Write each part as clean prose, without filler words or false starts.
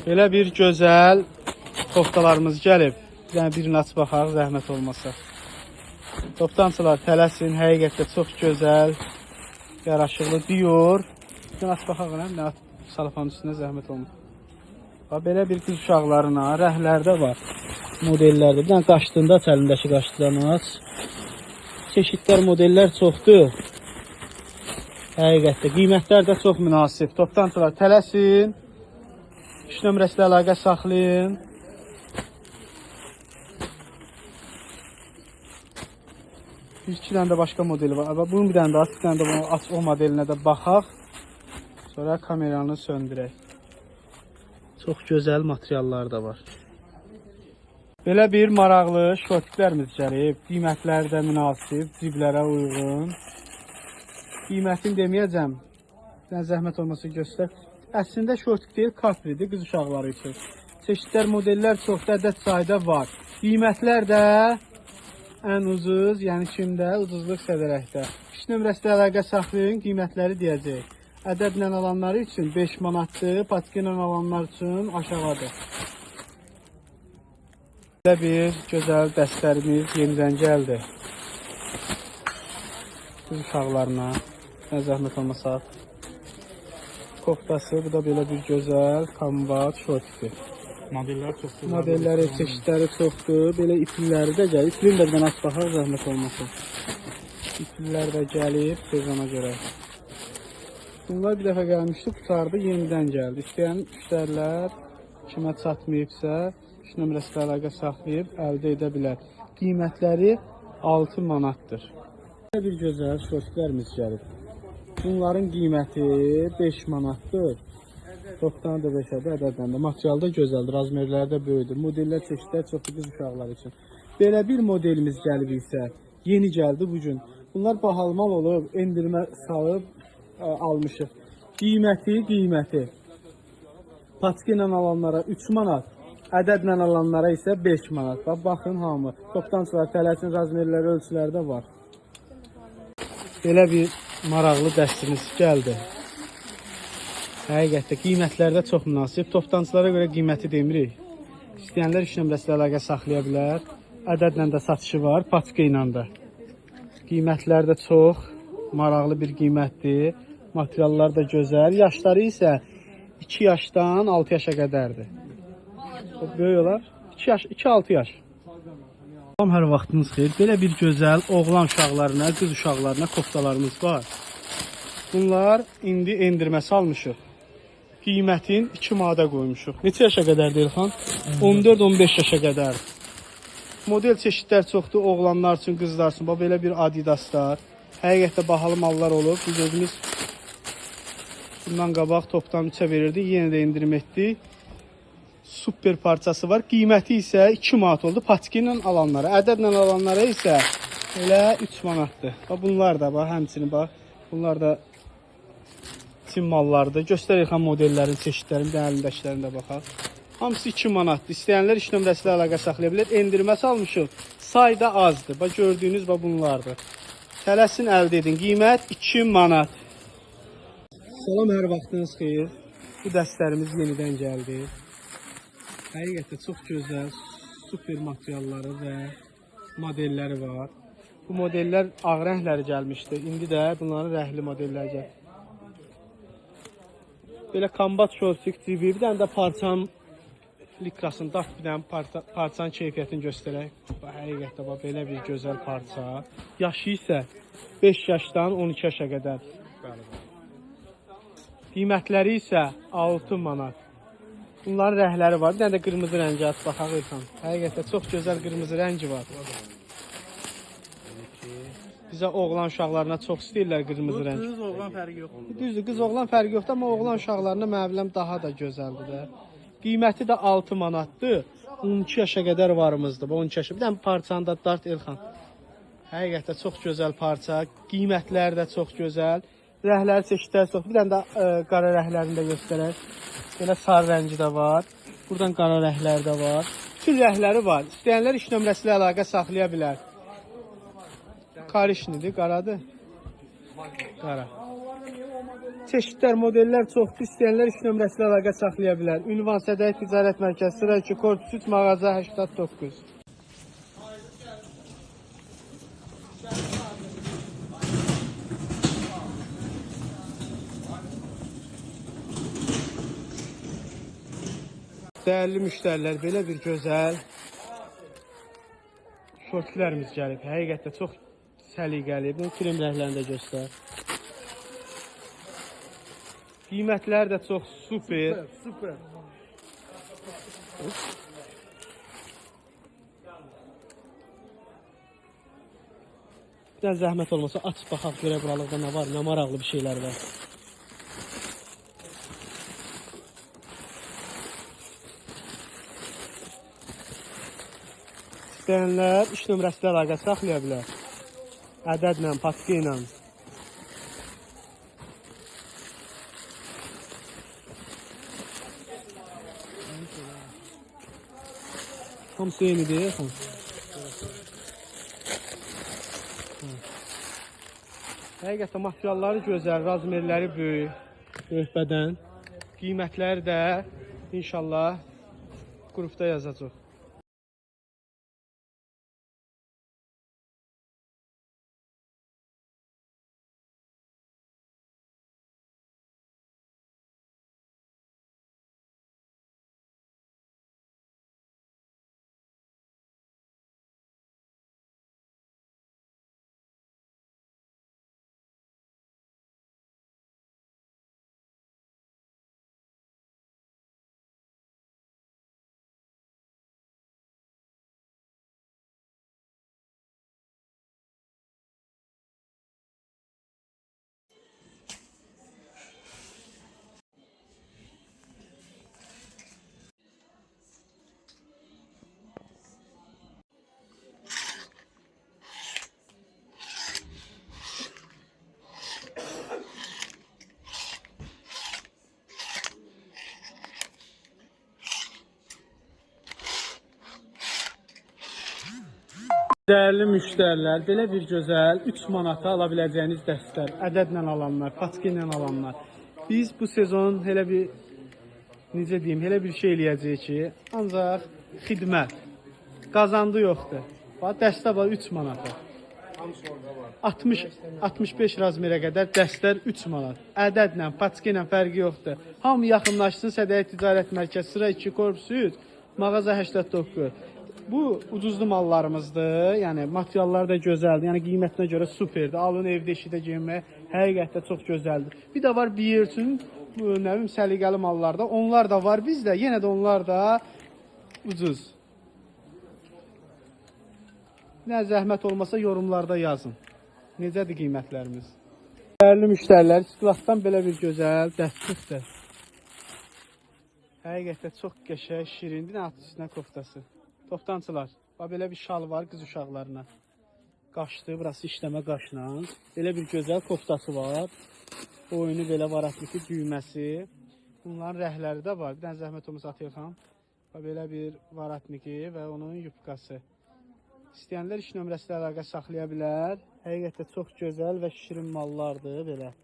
Belə bir gözəl toptalarımız gəlib. Yəni birini aç baxaq, zəhmət olmasa. Toptancılar tələsin, həqiqətdə çox gözəl, yaraşıqlı diyor. Birini aç baxaq, nə salafanın üstünə zəhmət olmasa. Belə bir qız uşaqlarına, rəhlərdə var, modellərdə. Bir dənə qaşdığında əlindəki qaşdıdan aç. Çeşidlər, modellər çoxdur. Həqiqətdə, qiymətlər də çox münasib. Toptancılar tələsin. İş nömrəsilə əlaqə saxlayın. İki dənə də başqa modeli var. Bunun bir dənə də aç, bir dənə də bunu aç, o modelinə də baxaq. Sonra kameranı söndürək. Çox gözəl materiallar da var. Belə bir maraqlı şortiklərimiz gəlib. Qiymətləri də münasib, ciblərə uyğun. Qiymətini deməyəcəm. Zəhmət olmasa göstər. Əslində şortik deyil, kapridir qız uşaqları üçün. Çeşidlər, modellər çoxda, ədəd sayda var. Qiymətlər də ən ucuz, yəni kimdə? Ucuzluq sədərəkdə. İş nömrəsilə əlaqə saxlayın, qiymətləri deyəcək. Ədədlə alanları üçün 5 manatdır, patika ilə alanlar üçün aşağıdır. Belə bir gözəl dəstlərimiz yenidən gəldi. Qız uşaqlarına, nə zəhmət olmasa. Koftası, bu da belə bir gözəl kombat şortidir. Modellər çoxdur. Modelləri, çeşidləri çoxdur. Belə ipilləri də gəlib. İpilini də bir dənə aç baxaq, zəhmət olmasın. İpillər də gəlib, sezona görə. Bunlar bir dəfə gəlmişdi, qutardı, yenidən gəldi. İstəyən müştərilər kimə çatmayıbsa, iş nömrəsilə əlaqə saxlayıb əldə edə bilər. Qiymətləri 6 manatdır. Belə bir gözəl şortiklərimiz gəlib. Bunların qiyməti 5 manatdır. Topdan da 5-ədə, ədəddən də. Material da gözəldir, razmerləri də böyüdür. Modellər, çeşidlər çoxdur qız uşaqlar üçün. Belə bir modelimiz gəlib isə, yeni gəldi bugün. Bunlar bahalı mal olub, endirmə salıb almışıq. Qiyməti. Patika ilə alanlara 3 manat, ədədlə alanlara isə 5 manat. Baxın hamı, toptancılar, tələsin, razmerləri, ölçüləri də var. Belə bir maraqlı dəstimiz gəldi. Həqiqətdə qiymətlərdə çox münasib. Toptancılara görə qiyməti demirik. İstəyənlər iş nömrəsilə əlaqə saxlaya bilər. Ədədlə də satışı var, patika ilə də. Qiymətlər də çox maraqlı bir qiymətdir. Materiallar da gözəl. Yaşları isə 2 yaşdan 6 yaşa qədərdir. Böyük olar. 2-6 yaş. Tam hər vaxtınız xeyir. Belə bir gözəl oğlan uşaqlarına, qız uşaqlarına koftalarımız var. Bunlar indi endirməsi almışıq. Qiymətin 2 manata qoymuşuq. Neçə yaşa qədərdir İlxan? 14-15 yaşa qədər. Model çeşidlər çoxdur. Oğlanlar üçün, qızlar üçün. Belə bir Adidaslar. Həqiqətdə bahalı mallar olub. Biz özümüz bundan qabaq topdan 3-ə verirdik. Yenə də indirim etdik. Super parçası var. Qiyməti isə 2 manat oldu. Patika ilə alanlara. Ədədlə alanlara isə elə 3 manatdır. Bunlar da bax, həmçinin bax. Bunlar da Çin mallardır. Göstərir xam modellərin, çeşidlərin, əlindəkilərin də baxaq. Hamısı 2 manatdır. İstəyənlər iş nömrəsilə əlaqə saxlaya bilər. Endirməsi almışıq. Sayda azdır. Bax gördüyünüz bax bunlardır. Tələsin əldə edin. Qiymət 2 manat. Salam, hər vaxtınız xeyir. Bu dəstlərimiz yenidən gəldi. Həqiqətdə çox gözəl, super materialları və modelləri var. Bu modellər ağ rəngləri gəlmişdi. İndi də bunların rəhli modelləri gəlir. Belə kombat şortik cibi, bir dənə də parçanın likrasını, daf bir dənə parçanın keyfiyyətini göstərək. Həqiqətdə belə bir gözəl parça. Yaşı isə 5 yaşdan 12 yaşa qədər. Qiymətləri isə 6 manat. Bunların rəhləri var. Bir dənə də qırmızı rəngi aç baxaq İlxan. Həqiqətdə çox gözəl qırmızı rəngi var. Bizə oğlan uşaqlarına çox istəyirlər qırmızı rəng. Qız oğlan fərqi yoxdur. Düzdür, qız oğlan fərqi yoxdur, amma oğlan uşaqlarına məvləm daha da gözəldir də. Qiyməti də 6 manatdır. 12 yaşa qədər varımızdır. 12 yaşa. Bir dənə parçanı da dart İlxan. Həqiqətdə çox gözəl parça. Qiymətləri də çox gözəl. Rəhləri, çeşidləri çox. Bir dənə də qara rəhlərini də göstərək. Belə sarı rəngi də var. Buradan qara rəhləri də var. Bütün rəhləri var. İstəyənlər iş nömrəsi ilə əlaqə saxlaya bilər. Karışnidir, qaradır. Qara. Çeşidlər, modellər çoxdur. İstəyənlər iş nömrəsi ilə əlaqə saxlaya bilər. Ünvan Sədəq Ticarət Mərkəzi, sıra 2, korpus 3, mağaza 89. Dəyərli müştərilər, belə bir gözəl şortlərimiz gəlib. Həqiqətən çox səliqəli. Bunu krem rənglərində göstər. Qiymətlər də çox super. Super. Bir də zəhmət olmasa aç baxaq görə buralıqda nə var, nə maraqlı bir şeylər var. İstəyənlər iş nömrəsi ilə əlaqə saxlaya bilər. Ədədlə, patka ilə. Hamısı eynidir. Həqiqətən materialları gözəl, razmerləri böyük bədən. Qiymətləri də inşallah qrupda yazacaq. Dəyərli müştərilər, belə bir gözəl 3 manata ala biləcəyiniz dəstlər, ədədlə alanlar, patka ilə alanlar. Biz bu sezon elə bir, necə deyim, elə bir şey eləyəcəyik ki, ancaq xidmət, qazandı yoxdur. Bax, dəstə var 3 manata. 60-65 razmerə qədər dəstlər 3 manat. Ədədlə, patka ilə fərqi yoxdur. Hamı yaxınlaşsın, Sədəq Ticarət Mərkəzi, sıra 2, korpus 3, mağaza 89. Bu ucuzlu mallarımızdır. Yəni materiallar da gözəldir. Yəni qiymətinə görə superdir. Alın evdə işidə geyinməyə həqiqətən çox gözəldir. Bir də var bir yer üçün nə bilim səliqəli mallarda. Onlar da var bizdə. Yenə də onlar da ucuz. Nə zəhmət olmasa yorumlarda yazın. Necədir qiymətlərimiz? Dəyərli müştərilər, istilatdan belə bir gözəl dəstlikdir. Həqiqətən çox qəşəng, şirindir. Nə at üstünə koftası. Toptancılar, belə bir şal var qız uşaqlarına. Qaşdı, burası işləmə qaşla. Belə bir gözəl koftası var. Boynu belə var, atlıqı düyməsi. Bunların rəhləri də var. Bir dənə zəhmət olmasa atıyıqam. Belə bir varatniki və onun yupkası. İstəyənlər iş nömrəsi ilə əlaqə saxlaya bilər. Həqiqətən çox gözəl və şirin mallardır. Belə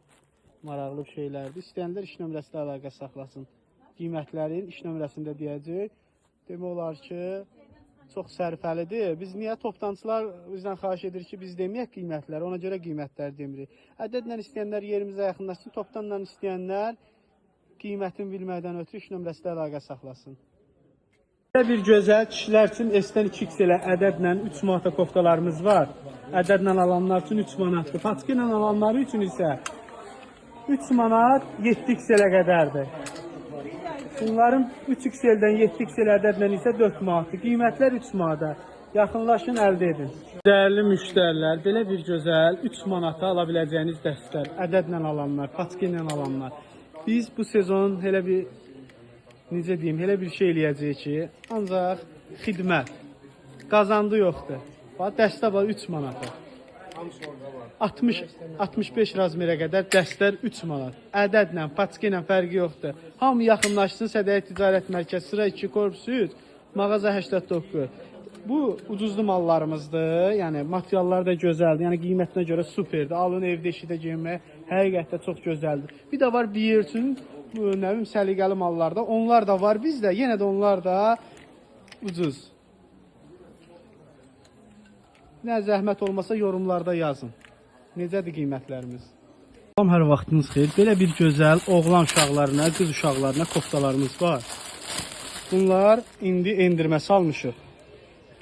maraqlı şeylərdir. İstəyənlər iş nömrəsi ilə əlaqə saxlasın. Qiymətlərin iş nömrəsində deyəcək. Demək olar ki, çox sərfəlidir. Biz niyə toptancılar bizdən xahiş edir ki, biz deməyək qiymətləri, ona görə qiymətləri demirik. Ədədlə istəyənlər yerimizə yaxınlaşsın, toptanla istəyənlər qiymətini bilməkdən ötürü iş nömrəsi ilə əlaqə saxlasın. Belə bir gözəl kişilər üçün S-dən 2X-elə ədədlə 3 manata koftalarımız var. Ədədlə alanlar üçün 3 manatdır. Patka ilə alanları üçün isə 3 manat 7X-elə qədərdir. Bunların 3XL-dən 7XL ədədlə isə 4 manatdır. Qiymətlər 3 manata. Yaxınlaşın, əldə edin. Dəyərli müştərilər, belə bir gözəl 3 manata ala biləcəyiniz dəstlər, ədədlə alanlar, patka ilə alanlar. Biz bu sezon elə bir, necə deyim, elə bir şey eləyəcəyik ki, ancaq xidmət, qazandı yoxdur. Bax, dəstə var 3 manata. 60-65 razmerə qədər dəstlər 3 manat. Ədədlə, patka ilə fərqi yoxdur. Hamı yaxınlaşsın, Sədəq Ticarət Mərkəzi, sıra 2, korpus 3, mağaza 89. Bu ucuzlu mallarımızdır. Yəni materiallar da gözəldir. Yəni qiymətinə görə superdir. Alın evdə işidə geyinməyə həqiqətən çox gözəldir. Bir də var bir yer üçün nə bilim səliqəli mallarda. Onlar da var bizdə. Yenə də onlar da ucuz. Nə zəhmət olmasa yorumlarda yazın. Necədir qiymətlərimiz? Salam, hər vaxtınız xeyir. Belə bir gözəl oğlan uşaqlarına, qız uşaqlarına koftalarımız var. Bunlar indi endirməsi almışıq.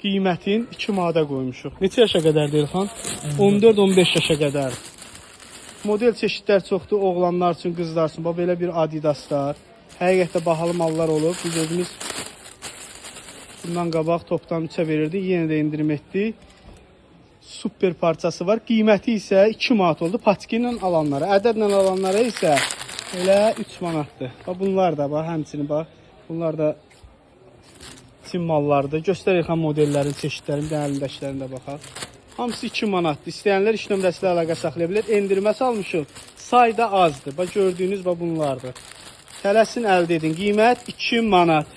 Qiymətin 2 manata qoymuşuq. Neçə yaşa qədərdir Elxan? 14-15 yaşa qədər. Model çeşidlər çoxdur, oğlanlar üçün, qızlar üçün. Bax belə bir Adidaslar. Həqiqətən bahalı mallar olub. Biz özümüz bundan qabaq topdan 3-ə verirdik, yenə də endirim etdik. Super parçası var. Qiyməti isə 2 manat oldu patika ilə alanlara. Ədədlə alanlara isə elə 3 manatdır. Bax bunlar da bax, həmçinin bax. Bunlar da Çin mallardır. Göstər Elxan modellərin, çeşidlərin, əlindəkilərini də baxaq. Hamısı 2 manatdır. İstəyənlər iş nömrəsi ilə əlaqə saxlaya bilər. Endirməsi almışıq. Sayda azdır. Bax gördüyünüz bax bunlardır. Tələsin əldə edin. Qiymət 2 manat.